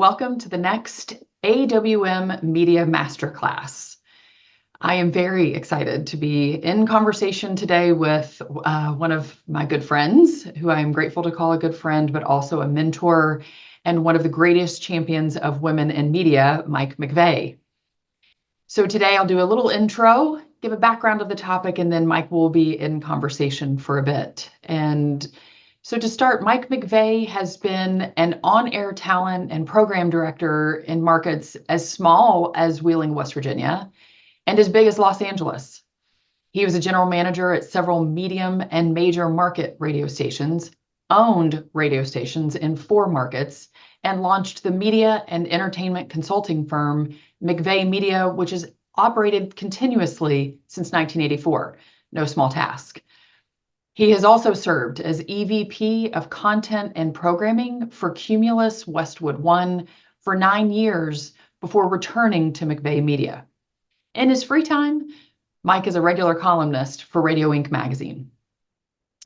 Welcome to the next AWM Media Masterclass. I am very excited to be in conversation today with one of my good friends, who I am grateful to call a good friend, but also a mentor and one of the greatest champions of women in media, Mike McVay. So today I'll do a little intro, give a background of the topic, and then Mike will be in conversation for a bit. So to start, Mike McVay has been an on-air talent and program director in markets as small as Wheeling, West Virginia, and as big as Los Angeles. He was a general manager at several medium and major market radio stations, owned radio stations in 4 markets, and launched the media and entertainment consulting firm McVay Media, which has operated continuously since 1984. No small task. He has also served as EVP of Content and Programming for Cumulus Westwood One for 9 years before returning to McVay Media. In his free time, Mike is a regular columnist for Radio Ink magazine.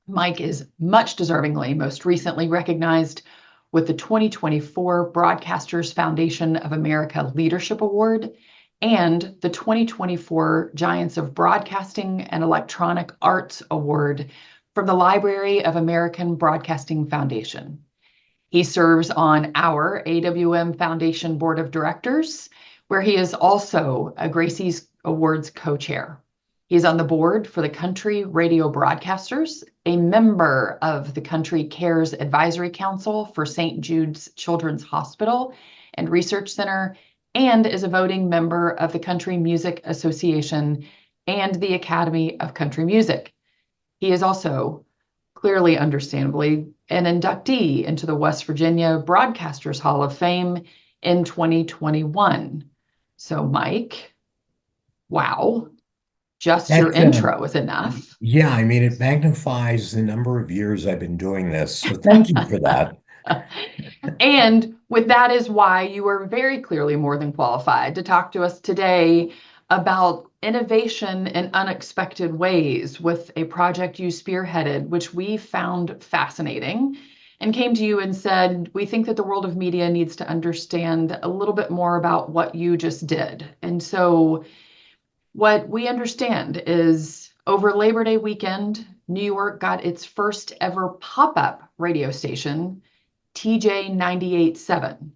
Mike is much deservingly most recently recognized with the 2024 Broadcasters Foundation of America Leadership Award and the 2024 Giants of Broadcasting and Electronic Arts Award from the Library of American Broadcasting Foundation. He serves on our AWM Foundation Board of Directors, where he is also a Gracie's Awards co-chair. He is on the board for the Country Radio Broadcasters, a member of the Country Cares Advisory Council for St. Jude's Children's Hospital and Research Center, and is a voting member of the Country Music Association and the Academy of Country Music. He is also, clearly understandably, an inductee into the West Virginia Broadcasters Hall of Fame in 2021. So, Mike, wow, just your intro is enough. Yeah, I mean, it magnifies the number of years I've been doing this. So thank you for that. And with that is why you are very clearly more than qualified to talk to us today about innovation in unexpected ways with a project you spearheaded, which we found fascinating, and came to you and said, we think that the world of media needs to understand a little bit more about what you just did. And so what we understand is over Labor Day weekend, New York got its first ever pop-up radio station, TJ 98.7.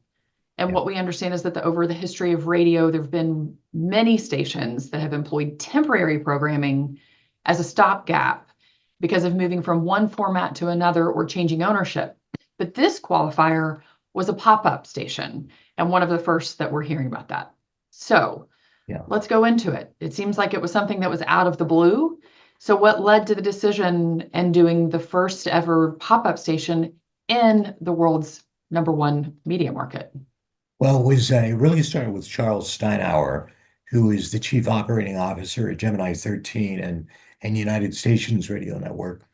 And what we understand is that over the history of radio, there have been many stations that have employed temporary programming as a stopgap because of moving from one format to another or changing ownership. But this qualifier was a pop-up station, and one of the first that we're hearing about that. So let's go into it. It seems like it was something that was out of the blue. So what led to the decision and doing the first ever pop-up station in the world's #1 media market? Well, it really started with Charles Steinauer, who is the chief operating officer at Gemini 13 and United Stations Radio Network.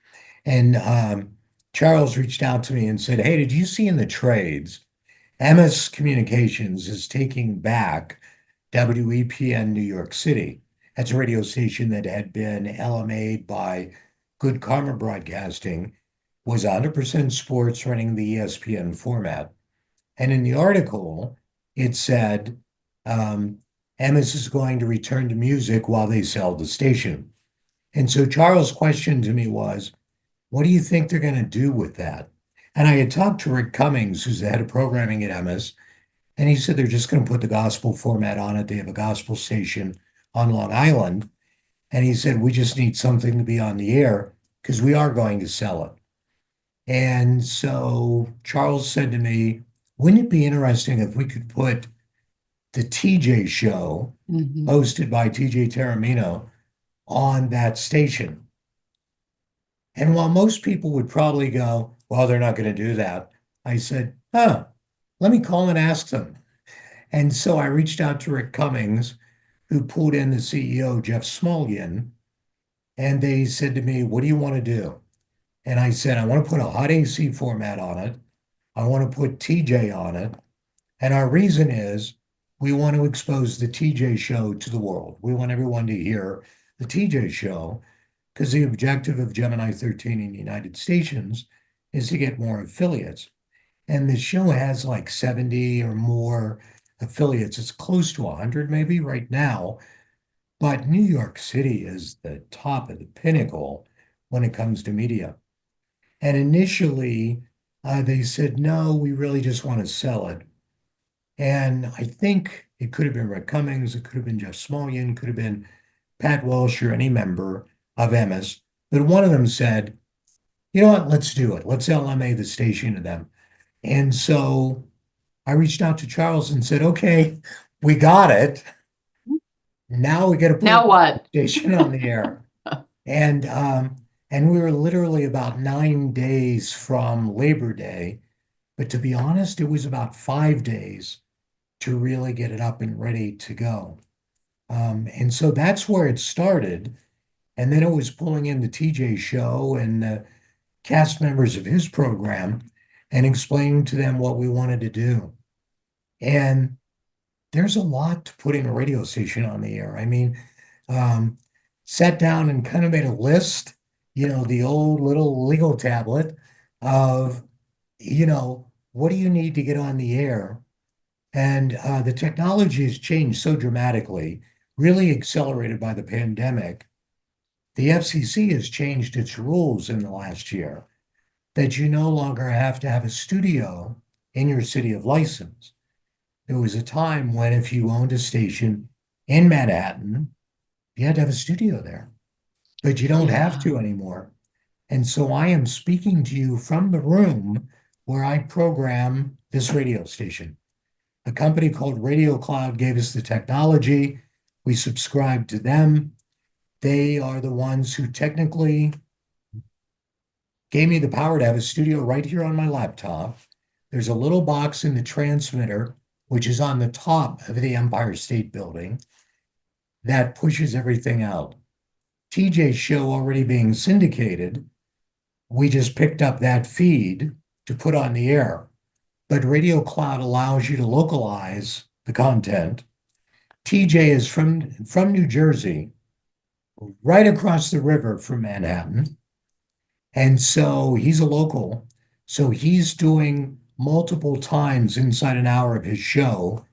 And Charles reached out to me and said, hey, did you see in the trades, MS Communications is taking back WEPN New York City. That's a radio station that had been LMA'd by Good Karma Broadcasting, was 100% sports running the ESPN format. And in the article, it said, MS is going to return to music while they sell the station. And so Charles' question to me was, what do you think they're going to do with that? And I had talked to Rick Cummings, who's the head of programming at MS, and he said they're just going to put the gospel format on it. They have a gospel station on Long Island. And he said, we just need something to be on the air because we are going to sell it. And so Charles said to me, wouldn't it be interesting if we could put the TJ show hosted by TJ Taramino on that station? And while most people would probably go, well, they're not going to do that, I said, let me call and ask them. And so I reached out to Rick Cummings, who pulled in the CEO, Jeff Smulyan, and they said to me, what do you want to do? And I said, I want to put a hot AC format on it. I want to put TJ on it. And our reason is we want to expose the TJ show to the world. We want everyone to hear the TJ show because the objective of Gemini 13 and United Stations is to get more affiliates. And the show has like 70 or more affiliates. It's close to 100 maybe right now. But New York City is the top of the pinnacle when it comes to media. And initially, they said, no, we really just want to sell it. And I think it could have been Rick Cummings, it could have been Jeff Smulyan, could have been Pat Walsh or any member of Emmis. But one of them said, you know what, let's do it. Let's LMA the station to them. And so I reached out to Charles and said, okay, we got it. Now we got to put a Now what? station on the air. And and we were literally about 9 days from Labor Day. But to be honest, it was about 5 days to really get it up and ready to go. And so that's where it started. And then it was pulling in the TJ show and the cast members of his program and explaining to them what we wanted to do. And there's a lot to putting a radio station on the air. I mean, um, sat down and kind of made a list, the old little legal tablet of, what do you need to get on the air? And the technology has changed so dramatically, really accelerated by the pandemic. The FCC has changed its rules in the last year that you no longer have to have a studio in your city of license. There was a time when if you owned a station in Manhattan, you had to have a studio there, but you don't have Yeah. to anymore. And so I am speaking to you from the room where I program this radio station. A company called Radio Cloud gave us the technology. We subscribed to them. They are the ones who technically gave me the power to have a studio right here on my laptop. There's a little box in the transmitter, which is on the top of the Empire State Building, that pushes everything out. TJ's show already being syndicated, we just picked up that feed to put on the air. But Radio Cloud allows you to localize the content. TJ is from New Jersey, right across the river from Manhattan. And so he's a local. So he's doing multiple times inside an hour of his show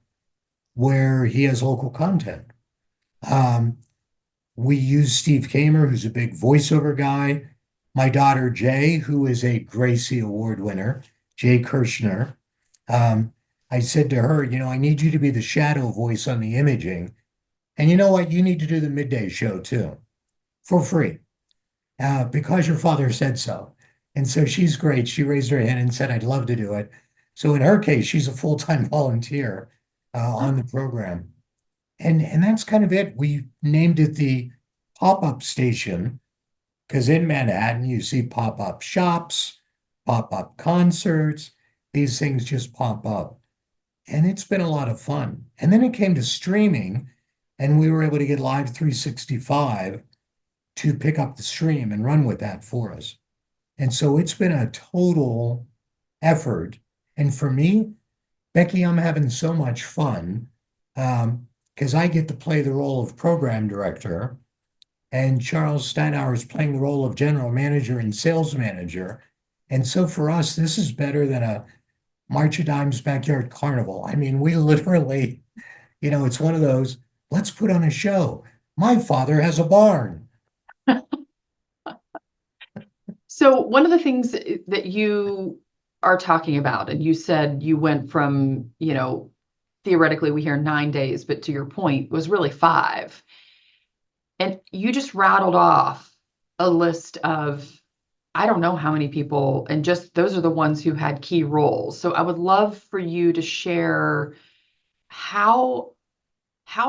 where he has local content. Um, we use Steve Kamer, who's a big voiceover guy. My daughter, Jay, who is a Gracie Award winner, Jay Kirshner. Um, I said to her, I need you to be the shadow voice on the imaging. And you know what? You need to do the midday show too, for free, because your father said so. And so she's great. She raised her hand and said, I'd love to do it. So in her case, she's a full-time volunteer on the program. And that's kind of it. We named it the pop-up station because in Manhattan, you see pop-up shops, pop-up concerts. These things just pop up. And it's been a lot of fun. And then it came to streaming, and we were able to get Live 365 to pick up the stream and run with that for us. And so it's been a total effort. And for me, Becky, I'm having so much fun because I get to play the role of program director, and Charles Steinauer is playing the role of general manager and sales manager. And so for us, this is better than a March of Dimes backyard carnival. I mean, we literally, it's one of those, let's put on a show. My father has a barn. So one of the things that you are talking about, and you said you went from, theoretically we hear 9 days, but to your point, was really 5. And you just rattled off a list of, I don't know how many people, and just those are the ones who had key roles. So I would love for you to share how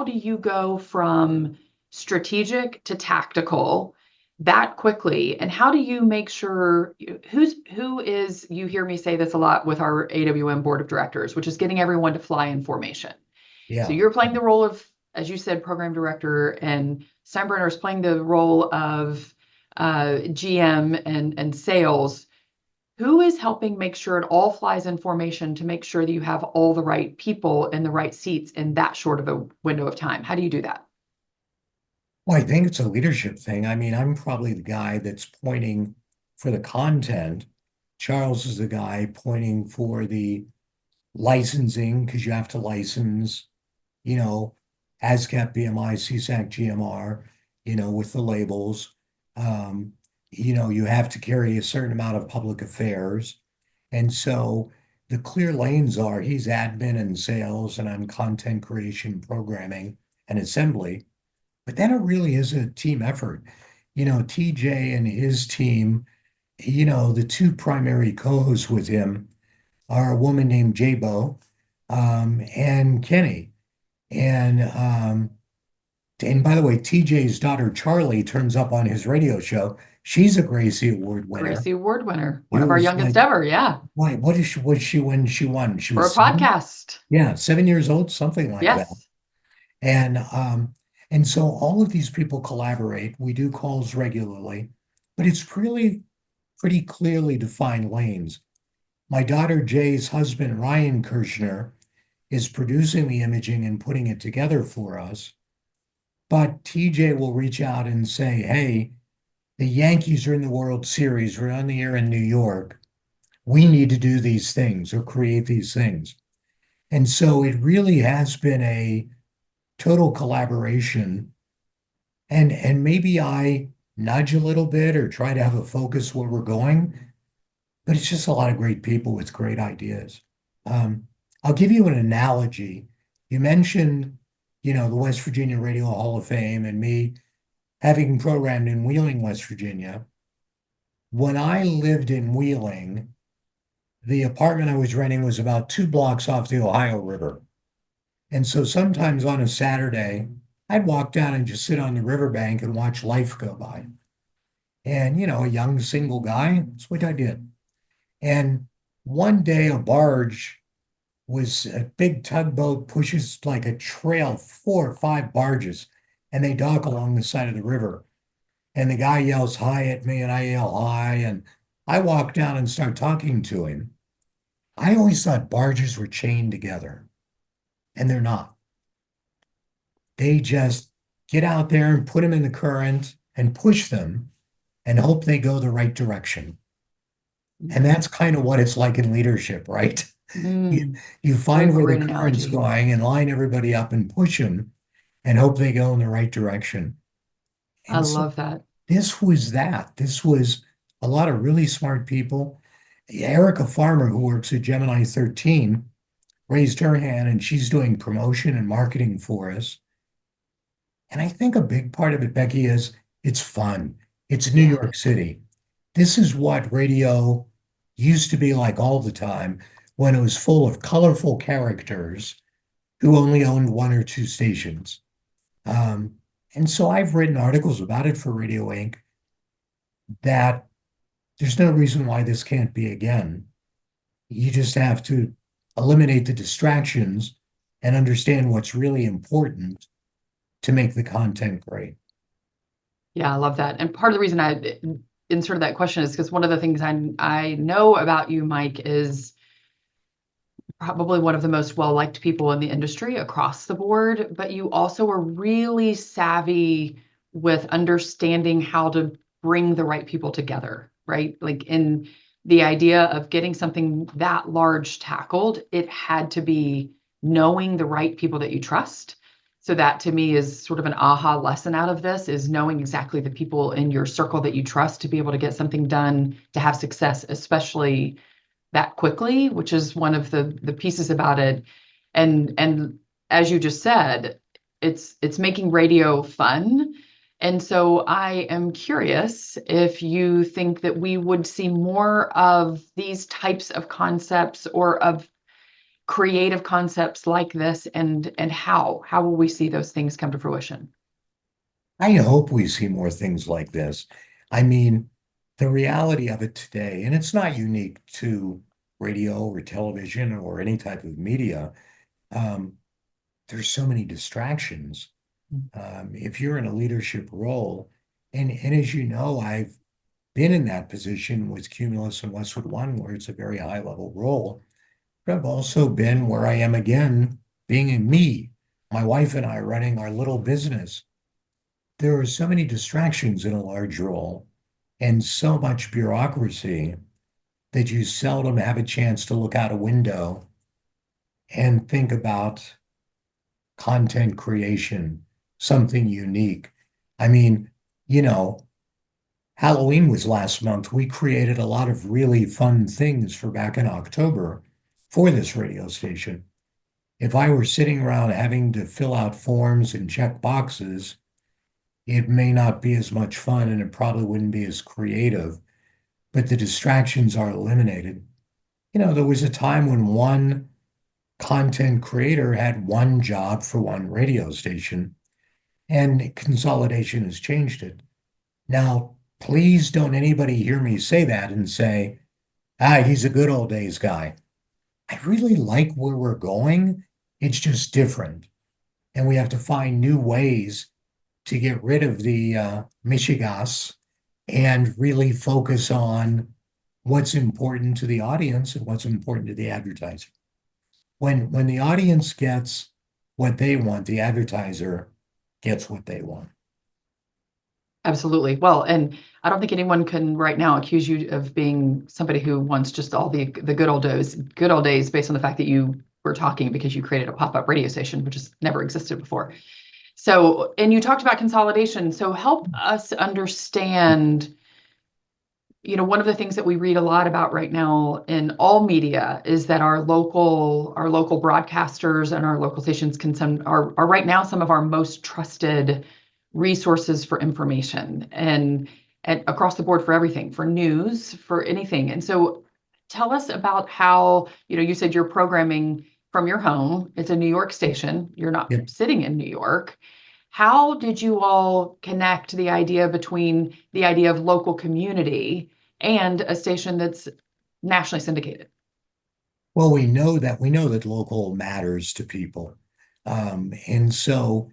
do you go from strategic to tactical that quickly? And how do you make sure who is, you hear me say this a lot with our AWM board of directors, which is getting everyone to fly in formation. So Yeah. you're playing the role of, as you said, program director, and Steinbrenner is playing the role of GM and sales. Who is helping make sure it all flies in formation to make sure that you have all the right people in the right seats in that short of a window of time? How do you do that? Well, I think it's a leadership thing. I mean, I'm probably the guy that's pointing for the content Charles is the guy pointing for the licensing because you have to license, you know, ASCAP, BMI, CSAC, GMR, with the labels. Um, you have to carry a certain amount of public affairs. And so the clear lanes are he's admin and sales, and I'm content creation, programming, and assembly. But then it really is a team effort. TJ and his team, the two primary co-hosts with him are a woman named Jabo and Kenny. And by the way, TJ's daughter Charlie turns up on his radio show. She's a Gracie Award winner. Gracie Award winner, It one of our was youngest like, ever. Yeah. why, what is she, was she when she won? She For a was seven? podcast. Yeah, 7 years old, something like that. Yes. And and so all of these people collaborate. We do calls regularly, but it's really pretty clearly defined lanes. My daughter Jay's husband, Ryan Kirshner, is producing the imaging and putting it together for us. But TJ will reach out and say, hey, the Yankees are in the World Series. We're on the air in New York. We need to do these things or create these things. And so it really has been a total collaboration. And maybe I nudge a little bit or try to have a focus where we're going, but it's just a lot of great people with great ideas. Um, I'll give you an analogy. You mentioned, the West Virginia Radio Hall of Fame and me having programmed in Wheeling, West Virginia. When I lived in Wheeling, the apartment I was renting was about 2 blocks off the Ohio River. And so sometimes on a Saturday, I'd walk down and just sit on the riverbank and watch life go by. And, a young single guy, that's what I did. And one day a barge was a big tugboat pushes like a trail, 4 or 5 barges, and they dock along the side of the river. And the guy yells hi at me, and I yell hi, and I walk down and start talking to him. I always thought barges were chained together, and they're not. They just get out there and put them in the current and push them and hope they go the right direction. And that's kind of what it's like in leadership, right? You find where the Great current's analogy. going and line everybody up and push them and hope they go in the right direction. I And so love that. this was that. This was a lot of really smart people. Erica Farmer, who works at Gemini 13, raised her hand and she's doing promotion and marketing for us. And I think a big part of it, Becky, is it's fun. It's New Yeah. York City. This is what radio used to be like all the time when it was full of colorful characters who only owned 1 or 2 stations. Um, and so I've written articles about it for Radio Inc. that there's no reason why this can't be again. You just have to eliminate the distractions and understand what's really important to make the content great. Yeah, I love that. And part of the reason I inserted that question is because one of the things I know about you, Mike, is probably one of the most well-liked people in the industry across the board, but you also are really savvy with understanding how to bring the right people together, right? Like in the idea of getting something that large tackled, it had to be knowing the right people that you trust. So that to me is sort of an aha lesson out of this is knowing exactly the people in your circle that you trust to be able to get something done, to have success, especially that quickly, which is one of the pieces about it. And as you just said, it's making radio fun. And so I am curious if you think that we would see more of these types of concepts or of creative concepts like this, and how will we see those things come to fruition? I hope we see more things like this. I mean, the reality of it today, and it's not unique to radio or television or any type of media, um, there's so many distractions. If you're in a leadership role, and as you know, I've been in that position with Cumulus and Westwood One, where it's a very high level role, but I've also been where I am again, being in me, my wife and I running our little business. There are so many distractions in a large role and so much bureaucracy that you seldom have a chance to look out a window and think about content creation, something unique. I mean, you know, Halloween was last month. We created a lot of really fun things for back in October for this radio station. If I were sitting around having to fill out forms and check boxes, it may not be as much fun and it probably wouldn't be as creative, but the distractions are eliminated. There was a time when one content creator had one job for one radio station, and consolidation has changed it. Now, please don't anybody hear me say that and say, he's a good old days guy. I really like where we're going. It's just different. And we have to find new ways to get rid of the Michigas and really focus on what's important to the audience and what's important to the advertiser. When the audience gets what they want, the advertiser gets what they want. Absolutely. Well, and I don't think anyone can right now accuse you of being somebody who wants just all the good old days based on the fact that you were talking because you created a pop-up radio station, which has never existed before. So, and you talked about consolidation. So help us understand, one of the things that we read a lot about right now in all media is that our local broadcasters and our local stations are right now some of our most trusted resources for information and across the board for everything, for news, for anything. And so tell us about how, you said you're programming from your home. It's a New York station. You're not Yep. sitting in New York. How did you all connect between the idea of local community and a station that's nationally syndicated? Well, we know that local matters to people. And so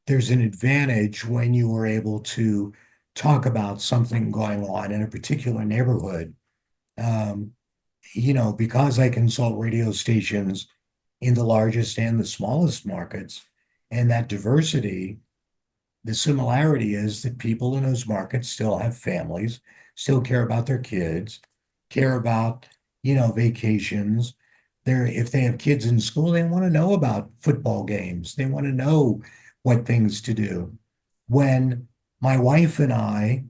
there's an advantage when you are able to talk about something going on in a particular neighborhood. Um, because I consult radio stations in the largest and the smallest markets, and that diversity, the similarity is that people in those markets still have families, still care about their kids, care about, vacations. If they have kids in school, they want to know about football games. They want to know what things to do. When my wife and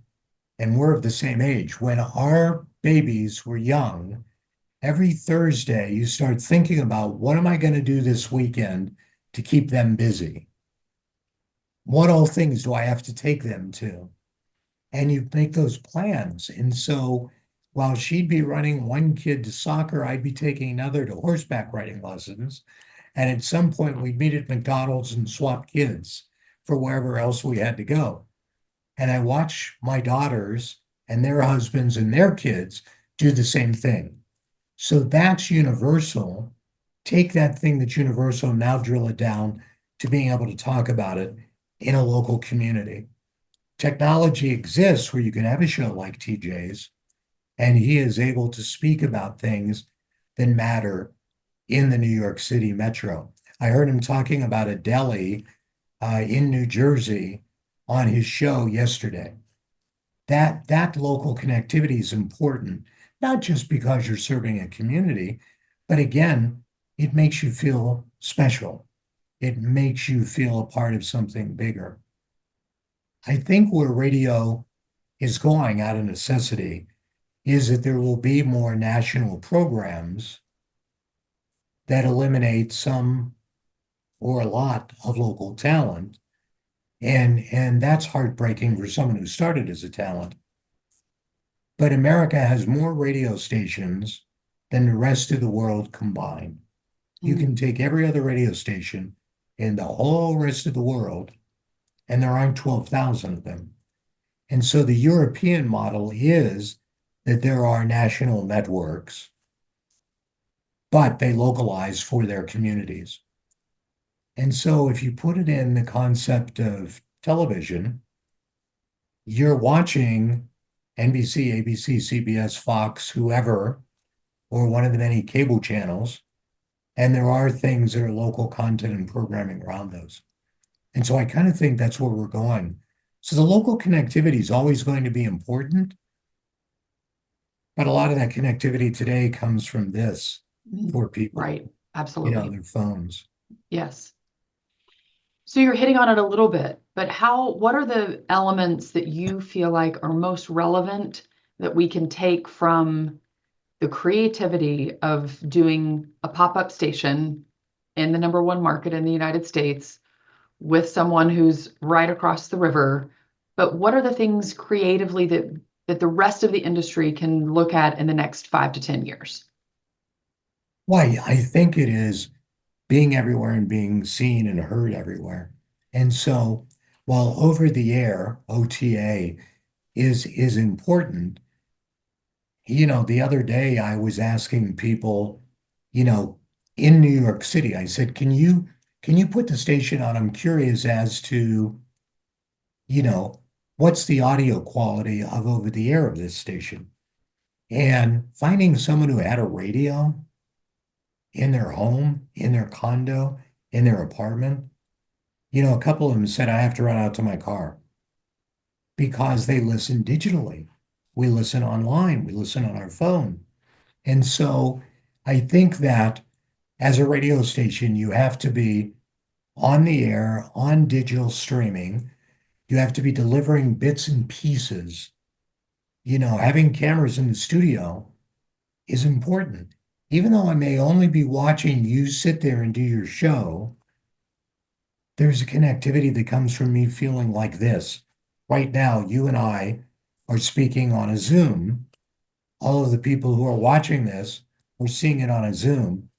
we're of the same age, when our babies were young, every Thursday you start thinking about what am I going to do this weekend to keep them busy? What all things do I have to take them to? And you make those plans. And so while she'd be running one kid to soccer, I'd be taking another to horseback riding lessons. And at some point, we'd meet at McDonald's and swap kids for wherever else we had to go. And I watch my daughters and their husbands and their kids do the same thing. So that's universal. Take that thing that's universal and now drill it down to being able to talk about it in a local community. Technology exists where you can have a show like TJ's, and he is able to speak about things that matter in the New York City metro. I heard him talking about a deli in New Jersey on his show yesterday. That local connectivity is important, not just because you're serving a community, but again, it makes you feel special. It makes you feel a part of something bigger. I think where radio is going out of necessity is that there will be more national programs that eliminate some or a lot of local talent. And that's heartbreaking for someone who started as a talent. But America has more radio stations than the rest of the world combined. You can take every other radio station in the whole rest of the world, and there aren't 12,000 of them. And so the European model is that there are national networks, but they localize for their communities. And so if you put it in the concept of television, you're watching NBC, ABC, CBS, Fox, whoever, or one of the many cable channels, and there are things that are local content and programming around those. And so I kind of think that's where we're going. So the local connectivity is always going to be important, But a lot of that connectivity today comes from this Mhm. for people, Right. Absolutely. their phones. Yes. So you're hitting on it a little bit, but what are the elements that you feel like are most relevant that we can take from the creativity of doing a pop-up station in the number one market in the United States with someone who's right across the river? But what are the things creatively that the rest of the industry can look at in the next 5 to 10 years? Why? I think it is being everywhere and being seen and heard everywhere. And so while over the air, OTA, is important, the other day I was asking people, you know, in New York City, I said, can you put the station on? I'm curious as to, you know, what's the audio quality of over the air of this station? And finding someone who had a radio in their home, in their condo, in their apartment, a couple of them said, I have to run out to my car because they listen digitally. We listen online, we listen on our phone. And so I think that as a radio station, you have to be on the air, on digital streaming. You have to be delivering bits and pieces. Having cameras in the studio is important. Even though I may only be watching you sit there and do your show, there's a connectivity that comes from me feeling like this. Right now, you and I are speaking on a Zoom. All of the people who are watching this are seeing it on a Zoom.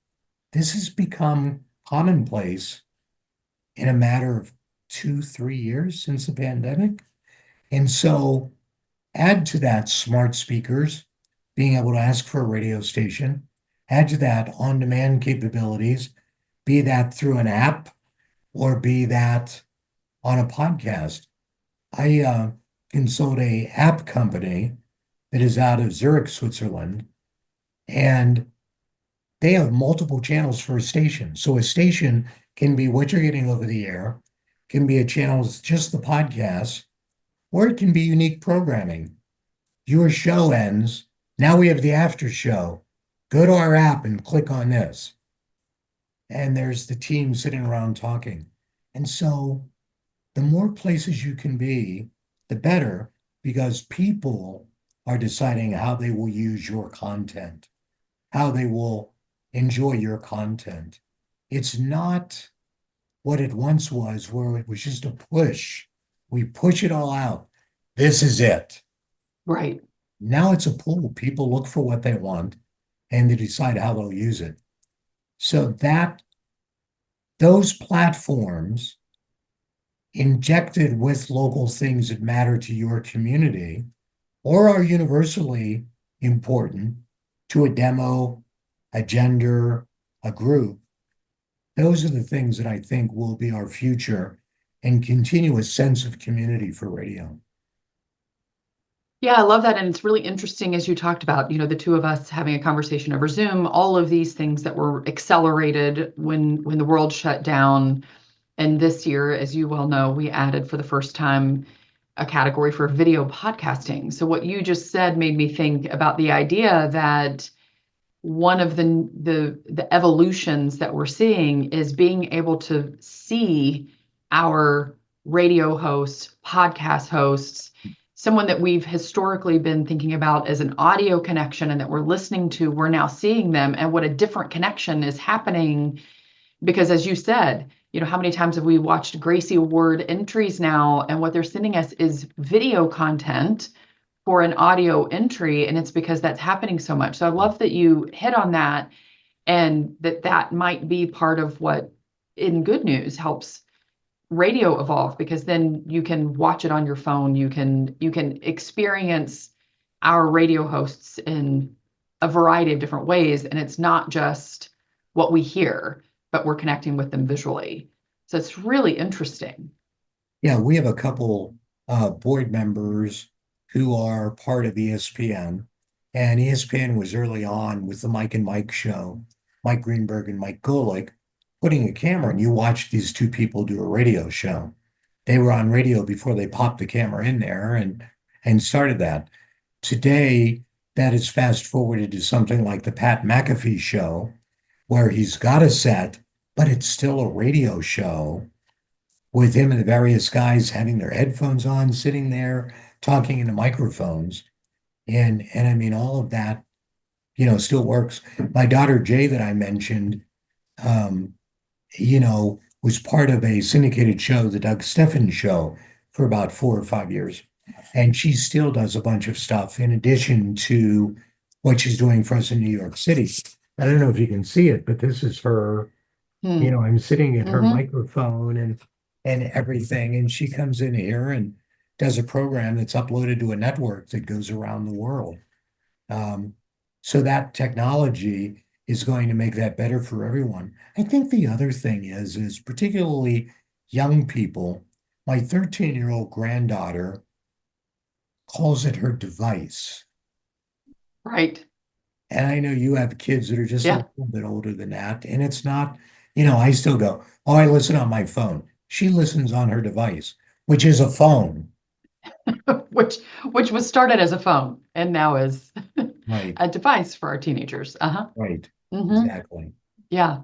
This has become commonplace in a matter of 2, 3 years since the pandemic. And so add to that smart speakers, being able to ask for a radio station, add to that on-demand capabilities, be that through an app or be that on a podcast. I consult a app company that is out of Zurich, Switzerland, and they have multiple channels for a station. So a station can be what you're getting over the air, can be a channel that's just the podcast, or it can be unique programming. Your show ends. Now we have the after show. Go to our app and click on this. And there's the team sitting around talking. And so the more places you can be, the better, because people are deciding how they will use your content, how they will enjoy your content. It's not what it once was, where it was just a push. We push it all out. This is it. Right. Now it's a pull. People look for what they want and they decide how they'll use it. So that those platforms injected with local things that matter to your community or are universally important to a demo, a gender, a group, those are the things that I think will be our future and continue a sense of community for radio. Yeah, I love that. And it's really interesting as you talked about, the two of us having a conversation over Zoom, all of these things that were accelerated when the world shut down. And this year, as you well know, we added for the first time a category for video podcasting. So what you just said made me think about the idea that one of the evolutions that we're seeing is being able to see our radio hosts, podcast hosts, someone that we've historically been thinking about as an audio connection and that we're listening to, we're now seeing them and what a different connection is happening. Because as you said, how many times have we watched Gracie Award entries now, and what they're sending us is video content for an audio entry, and it's because that's happening so much. So I love that you hit on that, and that might be part of what, in good news, helps radio evolve, because then you can watch it on your phone. You can experience our radio hosts in a variety of different ways, and it's not just what we hear, but we're connecting with them visually. So it's really interesting. Yeah, we have a couple board members who are part of ESPN, and ESPN was early on with the Mike and Mike show, Mike Greenberg and Mike Golick, putting a camera, and you watched these two people do a radio show. They were on radio before they popped the camera in there and started that. Today, that is fast forwarded to something like the Pat McAfee show, where he's got a set, but it's still a radio show with him and the various guys having their headphones on, sitting there talking into microphones. And I mean, all of that, still works. My daughter Jay that I mentioned, um, was part of a syndicated show, the Doug Steffens show, for about 4 or 5 years. And she still does a bunch of stuff in addition to what she's doing for us in New York City. I don't know if you can see it, but this is her. Hmm. I'm sitting at her Hmm. microphone and everything, and she comes in here and does a program that's uploaded to a network that goes around the world. Um, so that technology is going to make that better for everyone. I think the other thing is particularly young people. My 13-year-old granddaughter calls it her device. Right. And I know you have kids that are just a Yeah. little bit older than that. And it's not, I still go, oh, I listen on my phone. She listens on her device, which is a phone. which which was started as a phone and now is Right, a device for our teenagers. Uh-huh. right. Hmm. Exactly. Yeah.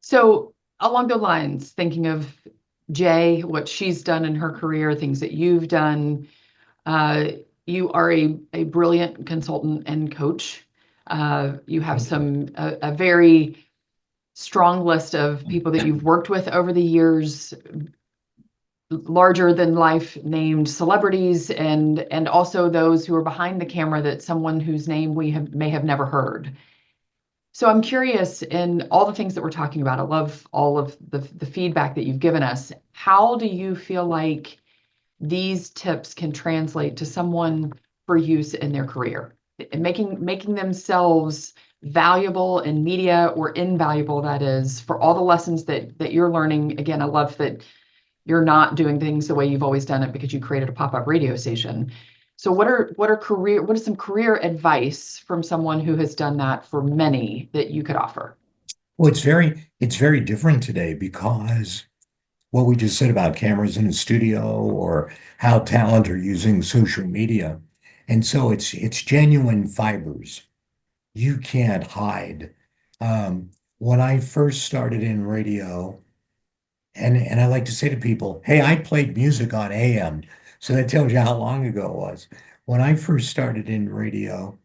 So along those lines, thinking of Jay, what she's done in her career, things that you've done, uh, you are a brilliant consultant and coach. You have Thank you. a very strong list of people that you've worked with over the years, larger than life named celebrities, and also those who are behind the camera that someone whose name may have never heard. So I'm curious in all the things that we're talking about. I love all of the feedback that you've given us. How do you feel like these tips can translate to someone for use in their career and making themselves valuable in media or invaluable, that is, for all the lessons that you're learning? Again, I love that you're not doing things the way you've always done it because you created a pop-up radio station. So what is some career advice from someone who has done that for many that you could offer? Well, it's very different today because what we just said about cameras in a studio or how talent are using social media. And so it's genuine fibers. You can't hide. When I first started in radio, and I like to say to people, hey, I played music on AM. So that tells you how long ago it was. When I first started in radio,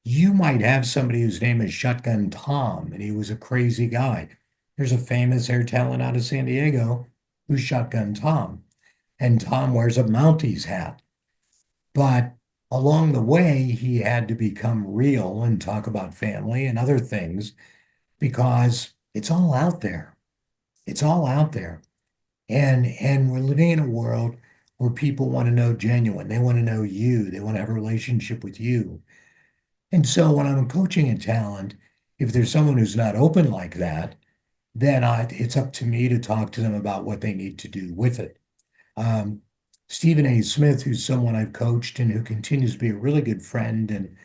you might have somebody whose name is Shotgun Tom, and he was a crazy guy. There's a famous air talent out of San Diego who's Shotgun Tom, and Tom wears a Mounties hat. But along the way, he had to become real and talk about family and other things because it's all out there. It's all out there. And we're living in a world where people want to know genuine. They want to know you. They want to have a relationship with you. And so when I'm coaching a talent, if there's someone who's not open like that, then it's up to me to talk to them about what they need to do with it. Um, Stephen A. Smith, who's someone I've coached and who continues to be a really good friend, and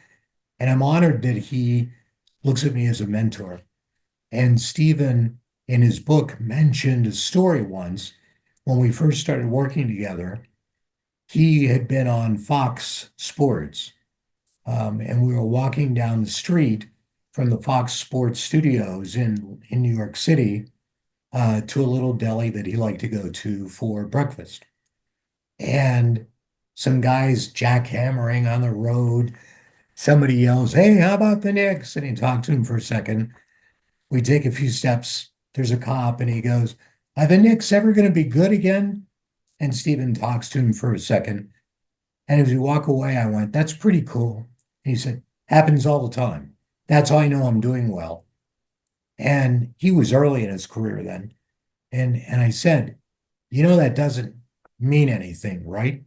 I'm honored that he looks at me as a mentor. And Stephen, in his book, mentioned a story once when we first started working together. He had been on Fox Sports, and we were walking down the street from the Fox Sports studios in New York City to a little deli that he liked to go to for breakfast. And some guys jackhammering on the road. Somebody yells, hey, how about the Knicks? And he talked to him for a second. We take a few steps. There's a cop, and he goes, are the Knicks ever going to be good again? And Stephen talks to him for a second. And as we walk away, I went, that's pretty cool. And he said, happens all the time. That's how I know I'm doing well. And he was early in his career then. And I said, that doesn't mean anything, right?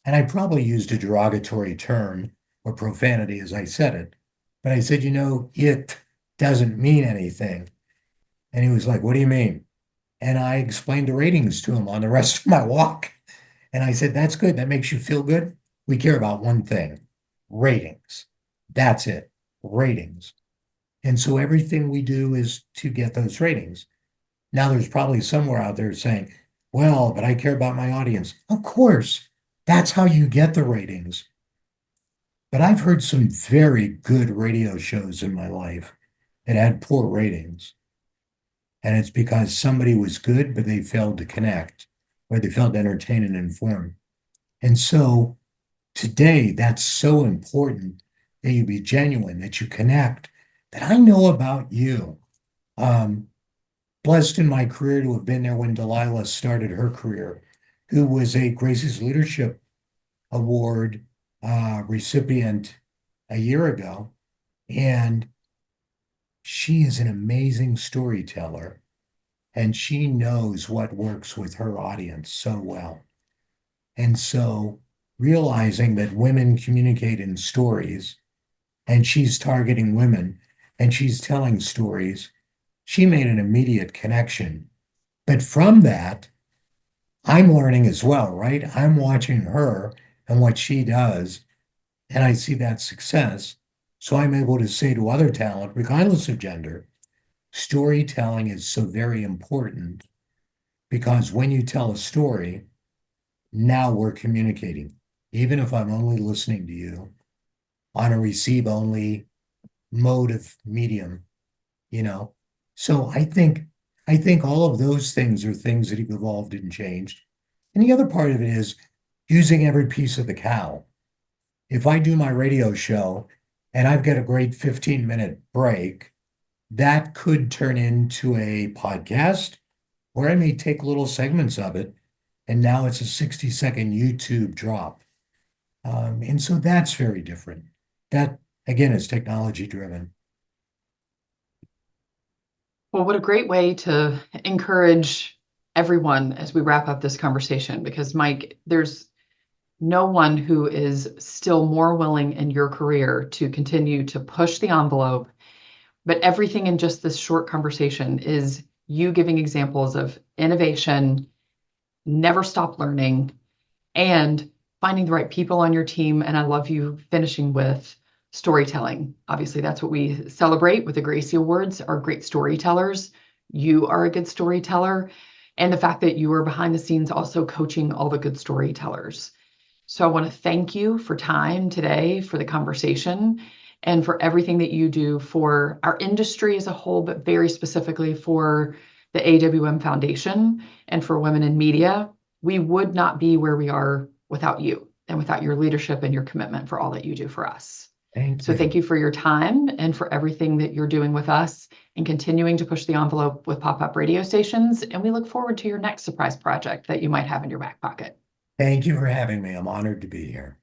And I probably used a derogatory term or profanity as I said it. But I said, it doesn't mean anything. And he was like, what do you mean? And I explained the ratings to him on the rest of my walk. And I said, that's good. That makes you feel good. We care about one thing, ratings. That's it, ratings. And so everything we do is to get those ratings. Now, there's probably somewhere out there saying, well, but I care about my audience. Of course, that's how you get the ratings. But I've heard some very good radio shows in my life that had poor ratings. And it's because somebody was good, but they failed to connect, or they failed to entertain and inform. And so today, that's so important that you be genuine, that you connect, that I know about you. Um, Blessed in my career to have been there when Delilah started her career, who was a Grace's Leadership Award recipient a year ago. And she is an amazing storyteller, and she knows what works with her audience so well. And so realizing that women communicate in stories, and she's targeting women and she's telling stories, she made an immediate connection. But from that, I'm learning as well, right? I'm watching her and what she does, and I see that success. So I'm able to say to other talent, regardless of gender, storytelling is so very important because when you tell a story, now we're communicating. Even if I'm only listening to you on a receive only mode of medium, you know. So I think all of those things are things that have evolved and changed. And the other part of it is using every piece of the cow. If I do my radio show and I've got a great 15-minute break, that could turn into a podcast, or I may take little segments of it, and now it's a 60-second YouTube drop. And so that's very different. That, again, is technology driven. Well, what a great way to encourage everyone as we wrap up this conversation, because Mike, there's no one who is still more willing in your career to continue to push the envelope. But everything in just this short conversation is you giving examples of innovation, never stop learning, and finding the right people on your team. And I love you finishing with storytelling. Obviously, that's what we celebrate with the Gracie Awards, are great storytellers. You are a good storyteller. And the fact that you are behind the scenes also coaching all the good storytellers. So I want to thank you for time today, for the conversation, and for everything that you do for our industry as a whole, but very specifically for the AWM Foundation and for women in media. We would not be where we are without you and without your leadership and your commitment for all that you do for us. Thank So you. thank you for your time and for everything that you're doing with us and continuing to push the envelope with pop-up radio stations. And we look forward to your next surprise project that you might have in your back pocket. Thank you for having me. I'm honored to be here.